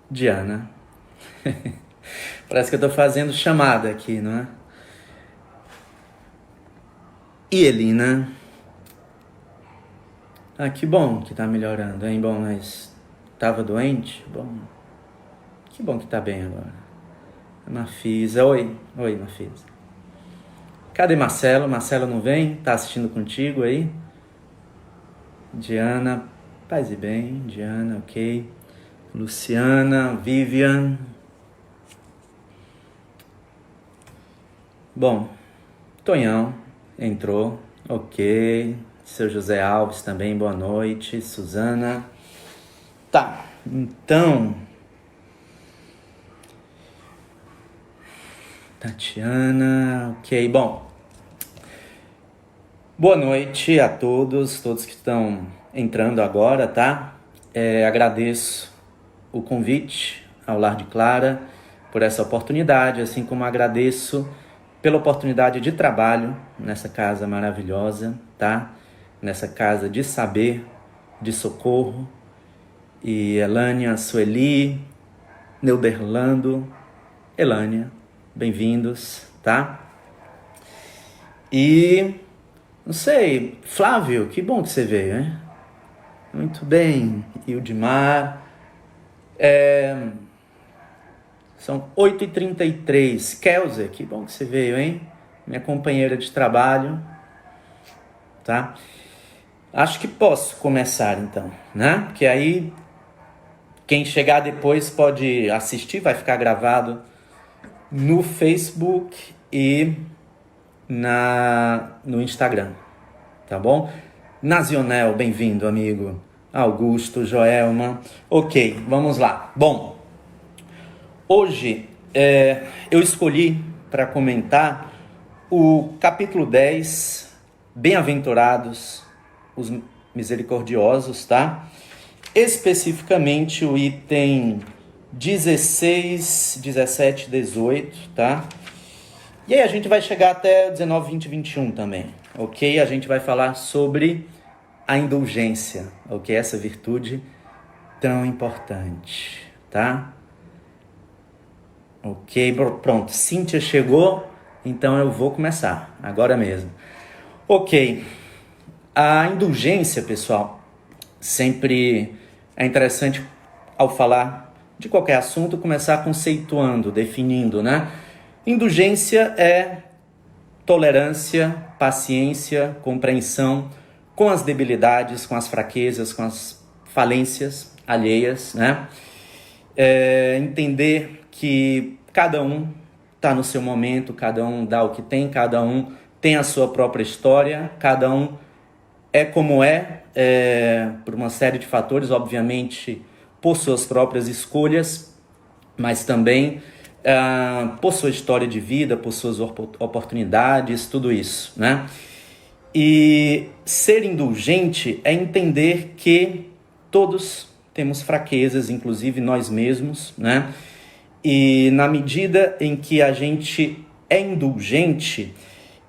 Diana. Parece que eu tô fazendo chamada aqui, não é? E Elina. Ah, que bom que tá melhorando, hein? Bom, mas tava doente? Bom, que bom que tá bem agora. Mafisa, oi, Mafisa. Cadê Marcelo? Marcelo não vem? Tá assistindo contigo aí? Diana, paz e bem. Diana, ok. Luciana, Vivian. Bom, Tonhão entrou, ok. Seu José Alves também, boa noite. Suzana. Tá, então. Tatiana, ok. Bom, boa noite a todos que estão entrando agora, tá? Agradeço o convite ao Lar de Clara por essa oportunidade, assim como agradeço pela oportunidade de trabalho nessa casa maravilhosa, tá? Nessa casa de saber, de socorro. E Elânia, Sueli, Neuderlando, Elânia, bem-vindos, tá? E, não sei, Flávio, que bom que você veio, hein? Muito bem, Ildimar. São 8h33. Kelzer, que bom que você veio, hein? Minha companheira de trabalho, tá? Acho que posso começar então, né? Porque aí quem chegar depois pode assistir, vai ficar gravado no Facebook e no Instagram, tá bom? Nazionel, bem-vindo, amigo. Augusto, Joelma. Ok, vamos lá. Bom, hoje eu escolhi para comentar o capítulo 10, Bem-aventurados os misericordiosos, tá? Especificamente o item 16, 17, 18, tá? E aí a gente vai chegar até 19, 20 e 21 também, ok? A gente vai falar sobre a indulgência, ok? Essa virtude tão importante, tá? Ok, pronto. Cíntia chegou, então eu vou começar, agora mesmo. Ok, a indulgência, pessoal, sempre é interessante ao falar de qualquer assunto começar conceituando, definindo, né? Indulgência é tolerância, paciência, compreensão com as debilidades, com as fraquezas, com as falências alheias, né? Entender que cada um está no seu momento, cada um dá o que tem, cada um tem a sua própria história, cada um é como por uma série de fatores, obviamente, por suas próprias escolhas, mas também por sua história de vida, por suas oportunidades, tudo isso, né? E ser indulgente é entender que todos temos fraquezas, inclusive nós mesmos, né? E na medida em que a gente é indulgente,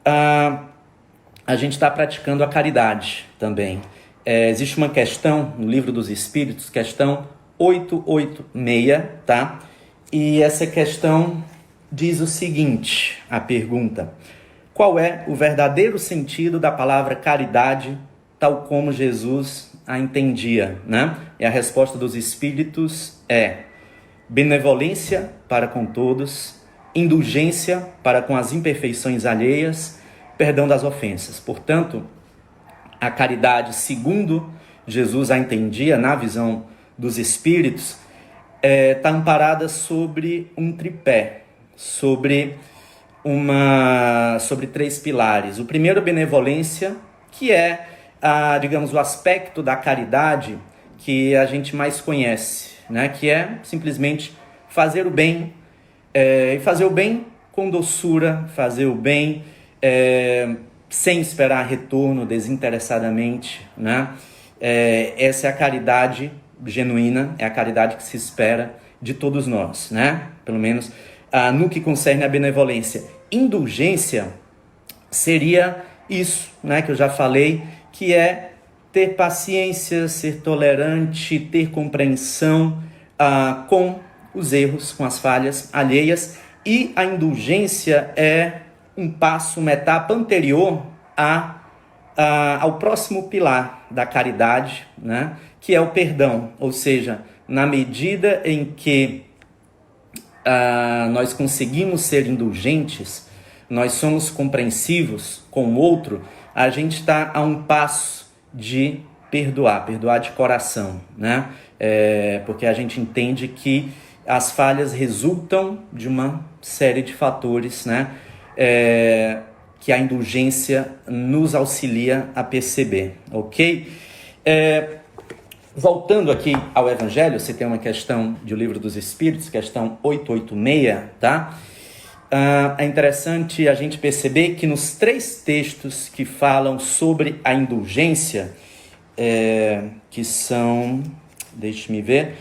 a gente está praticando a caridade também. Existe uma questão no Livro dos Espíritos, questão 886, tá? E essa questão diz o seguinte, a pergunta: qual é o verdadeiro sentido da palavra caridade, tal como Jesus a entendia, né? E a resposta dos Espíritos é benevolência para com todos, indulgência para com as imperfeições alheias, perdão das ofensas. Portanto, a caridade, segundo Jesus a entendia na visão dos Espíritos, está amparada sobre um tripé, sobre três pilares. O primeiro, benevolência, que é, digamos, o aspecto da caridade que a gente mais conhece, né? Que é simplesmente fazer o bem, e fazer o bem com doçura, fazer o bem sem esperar retorno, desinteressadamente, né? Essa é a caridade genuína, é a caridade que se espera de todos nós, né? Pelo menos no que concerne a benevolência. Indulgência seria isso, né? Que eu já falei, que é ter paciência, ser tolerante, ter compreensão com os erros, com as falhas alheias, e a indulgência é um passo, uma etapa anterior ao próximo pilar da caridade, né? Que é o perdão, ou seja, na medida em que nós conseguimos ser indulgentes, nós somos compreensivos com o outro, a gente está a um passo de perdoar de coração, né? Porque a gente entende que as falhas resultam de uma série de fatores, né? Que a indulgência nos auxilia a perceber, ok? Voltando aqui ao Evangelho, você tem uma questão do Livro dos Espíritos, questão 886, tá? É interessante a gente perceber que nos 3 textos que falam sobre a indulgência, que são, deixe-me ver,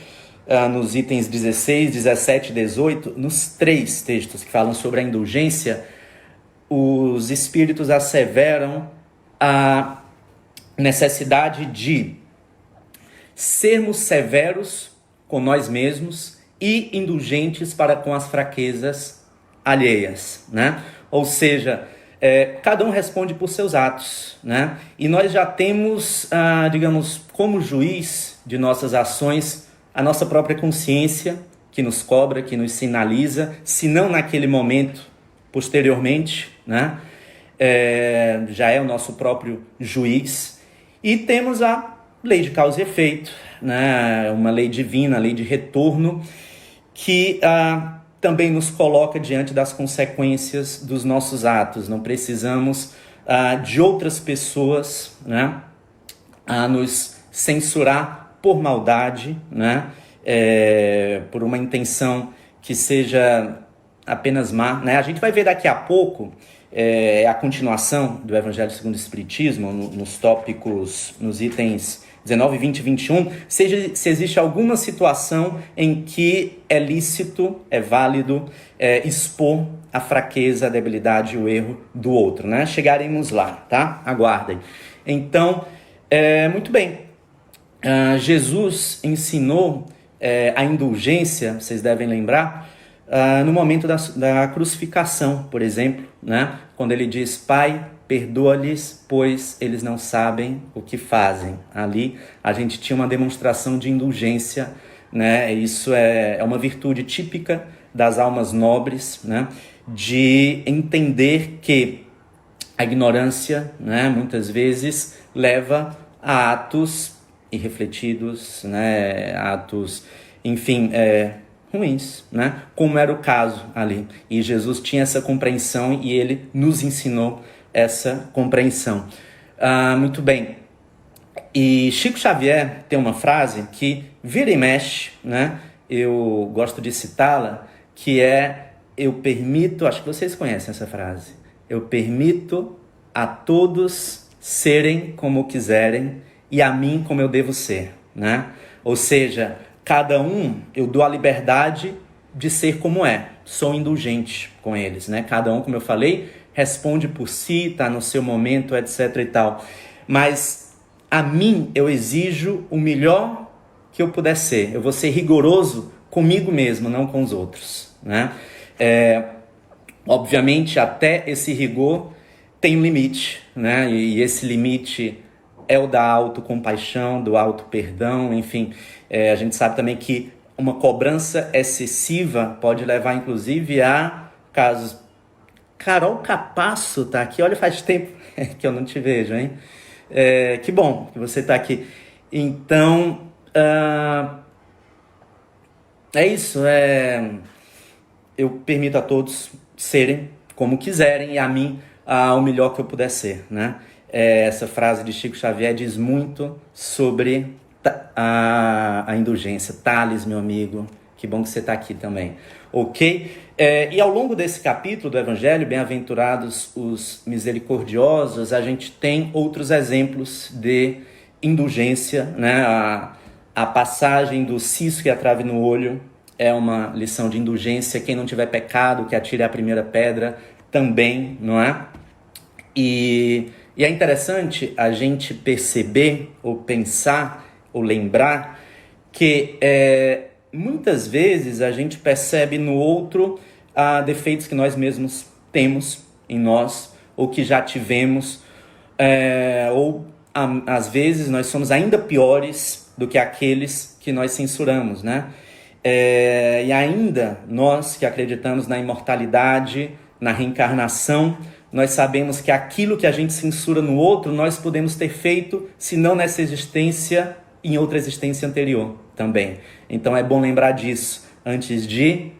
nos itens 16, 17 e 18, nos 3 textos que falam sobre a indulgência, os Espíritos asseveram a necessidade de sermos severos com nós mesmos e indulgentes para com as fraquezas alheias, né? Ou seja, cada um responde por seus atos, né? E nós já temos, digamos, como juiz de nossas ações, a nossa própria consciência, que nos cobra, que nos sinaliza, se não naquele momento, posteriormente, né? Já é o nosso próprio juiz. E temos a lei de causa e efeito, né? Uma lei divina, a lei de retorno, que também nos coloca diante das consequências dos nossos atos. Não precisamos de outras pessoas, né, a nos censurar por maldade, né, por uma intenção que seja apenas má, né? A gente vai ver daqui a pouco a continuação do Evangelho segundo o Espiritismo, nos tópicos, nos itens 19, 20 e 21, se existe alguma situação em que é lícito, é válido expor a fraqueza, a debilidade e o erro do outro, né? Chegaremos lá, tá? Aguardem. Então, muito bem. Jesus ensinou a indulgência, vocês devem lembrar, no momento da crucificação, por exemplo, né? Quando ele diz: Pai, perdoa-lhes, pois eles não sabem o que fazem. Ali a gente tinha uma demonstração de indulgência, né? Isso é uma virtude típica das almas nobres, né? De entender que a ignorância, né, muitas vezes leva a atos irrefletidos, né? Atos, enfim, ruins, né? Como era o caso ali. E Jesus tinha essa compreensão e ele nos ensinou essa compreensão. Muito bem. E Chico Xavier tem uma frase que vira e mexe, né? Eu gosto de citá-la, que é: eu permito, acho que vocês conhecem essa frase, eu permito a todos serem como quiserem e a mim como eu devo ser, né? Ou seja, cada um eu dou a liberdade de ser como é, sou indulgente com eles, né? Cada um, como eu falei, responde por si, está no seu momento, etc e tal. Mas a mim eu exijo o melhor que eu puder ser. Eu vou ser rigoroso comigo mesmo, não com os outros, né? Obviamente, até esse rigor tem um limite, né? E esse limite é o da autocompaixão, do auto-perdão, enfim. A gente sabe também que uma cobrança excessiva pode levar, inclusive, a casos... Carol Capasso tá aqui, olha, faz tempo que eu não te vejo, hein? Que bom que você tá aqui. Então, é isso, eu permito a todos serem como quiserem e a mim o melhor que eu puder ser, né? Essa frase de Chico Xavier diz muito sobre a indulgência. Thales, meu amigo, que bom que você está aqui também, ok? E ao longo desse capítulo do Evangelho, bem-aventurados os misericordiosos, a gente tem outros exemplos de indulgência, né? A passagem do cisco e a trave no olho é uma lição de indulgência. Quem não tiver pecado, que atire a primeira pedra também, não é? E é interessante a gente perceber, ou pensar, ou lembrar que muitas vezes a gente percebe no outro defeitos que nós mesmos temos em nós, ou que já tivemos, ou às vezes nós somos ainda piores do que aqueles que nós censuramos, né? E ainda nós que acreditamos na imortalidade, na reencarnação, nós sabemos que aquilo que a gente censura no outro, nós podemos ter feito, se não nessa existência, em outra existência anterior também. Então é bom lembrar disso antes de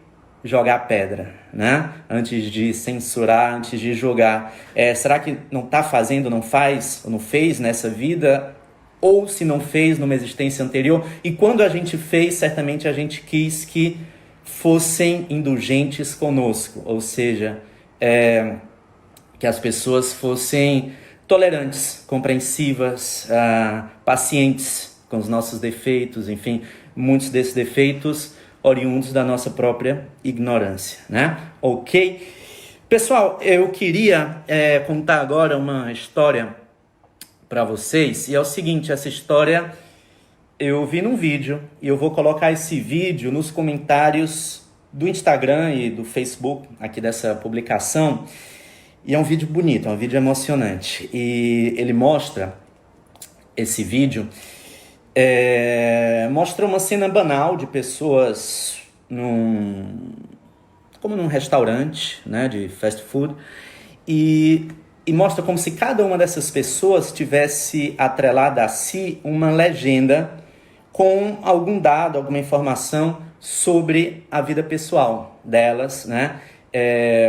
jogar pedra, né? Antes de censurar, antes de julgar. Será que não está fazendo, não faz, ou não fez nessa vida? Ou se não fez numa existência anterior? E quando a gente fez, certamente a gente quis que fossem indulgentes conosco. Ou seja, que as pessoas fossem tolerantes, compreensivas, pacientes com os nossos defeitos, enfim, muitos desses defeitos oriundos da nossa própria ignorância, né? Ok? Pessoal, eu queria contar agora uma história para vocês, e é o seguinte, essa história eu vi num vídeo, e eu vou colocar esse vídeo nos comentários do Instagram e do Facebook, aqui dessa publicação, e é um vídeo bonito, é um vídeo emocionante, e ele mostra, esse vídeo, mostra uma cena banal de pessoas como num restaurante, né, de fast food, e mostra como se cada uma dessas pessoas tivesse atrelada a si uma legenda com algum dado, alguma informação sobre a vida pessoal delas, né,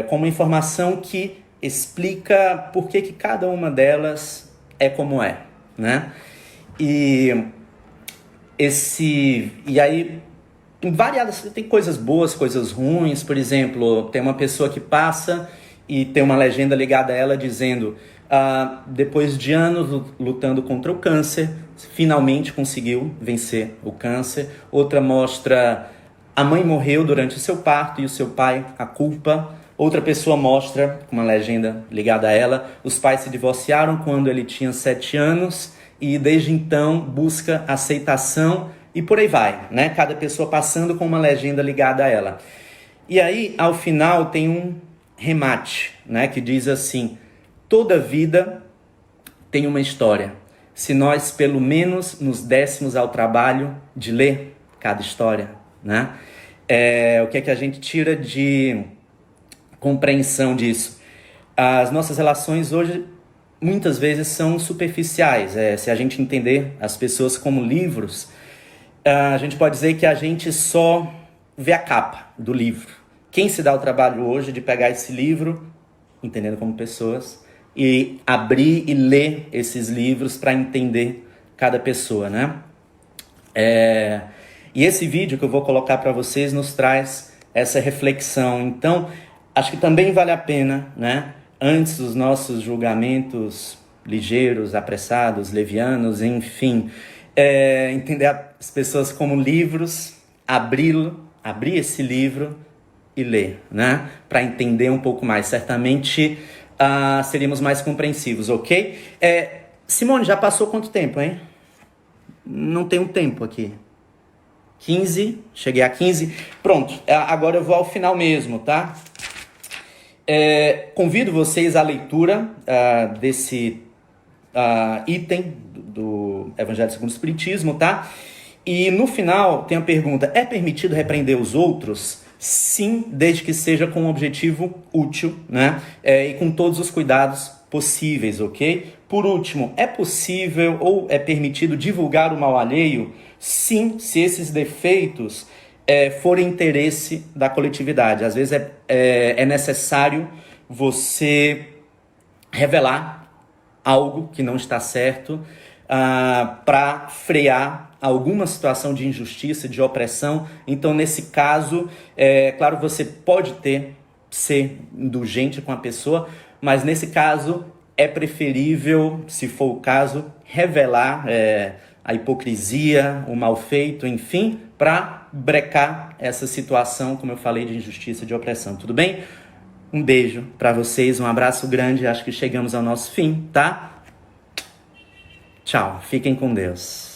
com uma informação que explica por que cada uma delas é como é, né? E aí, em variadas, tem coisas boas, coisas ruins. Por exemplo, tem uma pessoa que passa e tem uma legenda ligada a ela dizendo: depois de anos lutando contra o câncer, finalmente conseguiu vencer o câncer. Outra mostra: a mãe morreu durante o seu parto e o seu pai a culpa. Outra pessoa mostra, com uma legenda ligada a ela: os pais se divorciaram quando ele tinha 7 anos e desde então busca aceitação, e por aí vai, né? Cada pessoa passando com uma legenda ligada a ela. E aí, ao final, tem um remate, né? Que diz assim: toda vida tem uma história. Se nós, pelo menos, nos dessemos ao trabalho de ler cada história, né? O que é que a gente tira de compreensão disso? As nossas relações hoje muitas vezes são superficiais. Se a gente entender as pessoas como livros, a gente pode dizer que a gente só vê a capa do livro. Quem se dá o trabalho hoje de pegar esse livro, entendendo como pessoas, e abrir e ler esses livros para entender cada pessoa, né? E esse vídeo que eu vou colocar para vocês nos traz essa reflexão. Então, acho que também vale a pena, né? Antes dos nossos julgamentos ligeiros, apressados, levianos, enfim, entender as pessoas como livros, abrir esse livro e ler, né? Para entender um pouco mais. Certamente seríamos mais compreensivos, ok? Simone, já passou quanto tempo, hein? Não tem um tempo aqui. 15, cheguei a 15. Pronto, agora eu vou ao final mesmo, tá? Convido vocês à leitura desse item do Evangelho segundo o Espiritismo, tá? E no final tem a pergunta: é permitido repreender os outros? Sim, desde que seja com um objetivo útil, né? E com todos os cuidados possíveis, ok? Por último, é possível ou é permitido divulgar o mal alheio? Sim, se esses defeitos forem interesse da coletividade. Às vezes é necessário você revelar algo que não está certo para frear alguma situação de injustiça, de opressão. Então, nesse caso, claro, você pode ser indulgente com a pessoa, mas nesse caso é preferível, se for o caso, revelar a hipocrisia, o mal feito, enfim, para brecar essa situação, como eu falei, de injustiça, de opressão. Tudo bem? Um beijo para vocês, um abraço grande. Acho que chegamos ao nosso fim, tá? Tchau, fiquem com Deus.